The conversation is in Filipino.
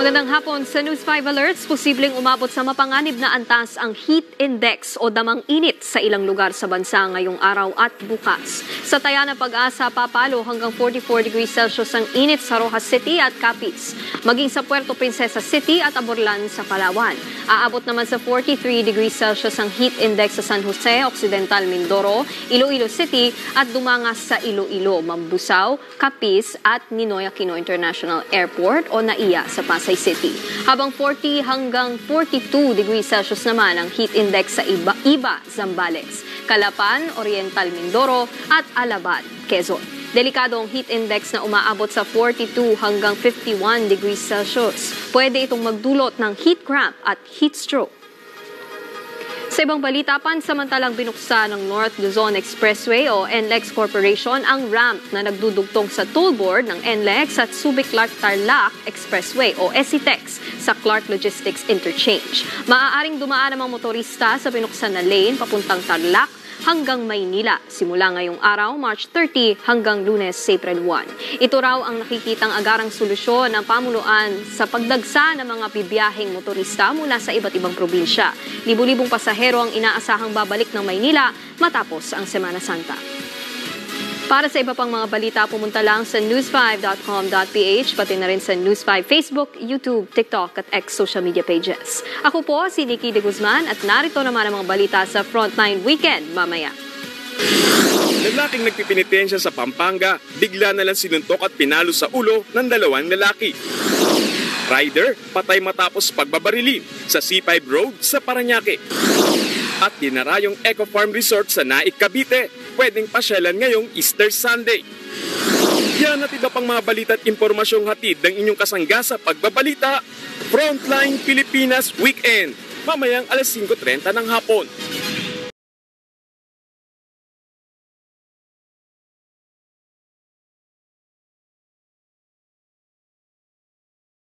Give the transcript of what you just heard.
Magandang hapon. Sa News 5 Alerts, posibleng umabot sa mapanganib na antas ang heat index o damang init sa ilang lugar sa bansa ngayong araw at bukas. Sa taya ng Pag-asa, papalo hanggang 44 degrees Celsius ang init sa Rojas City at Capiz. Maging sa Puerto Princesa City at Aborlan sa Palawan. Aabot naman sa 43 degrees Celsius ang heat index sa San Jose, Occidental Mindoro, Iloilo City at dumangas sa Iloilo, Mambusaw, Capiz at Ninoy Aquino International Airport o NAIA sa Pasay City. Habang 40 hanggang 42 degrees Celsius naman ang heat index sa Iba, Zambales, Calapan, Oriental Mindoro at Alabad, Quezon. Delikado ang heat index na umaabot sa 42 hanggang 51 degrees Celsius. Pwede itong magdulot ng heat cramp at heat stroke. Sa ibang balita, pansamantalang binuksan ng North Luzon Expressway o NLEX Corporation ang ramp na nagdudugtong sa toll board ng NLEX at Subic-Clark-Tarlac Expressway o SCTEX sa Clark Logistics Interchange. Maaaring dumaan ang mga motorista sa binuksan na lane papuntang Tarlac hanggang Maynila, simula ngayong araw, March 30 hanggang Lunes, April 1. Ito raw ang nakikitang agarang solusyon ng pamunuan sa pagdagsa ng mga bibiyaheng motorista mula sa iba't ibang probinsya. Libu-libong pasahero ang inaasahang babalik ng Maynila matapos ang Semana Santa. Para sa iba pang mga balita, pumunta lang sa news5.com.ph, pati na rin sa News 5 Facebook, YouTube, TikTok at X social media pages. Ako po si Nikki De Guzman at narito naman ang mga balita sa Frontline Weekend mamaya. Lalaking nagpipinitensya sa Pampanga, bigla na lang sinuntok at pinalo sa ulo ng dalawang lalaki. Rider, patay matapos pagbabarili sa C5 Road sa Parañaque. At dinarayong Eco Farm Resort sa Naik, Cavite, pwedeng pasyalan ngayong Easter Sunday. Yan at iba pang mga balita at impormasyong hatid ng inyong kasangga sa pagbabalita, Frontline Pilipinas Weekend, mamayang 5:30 ng hapon.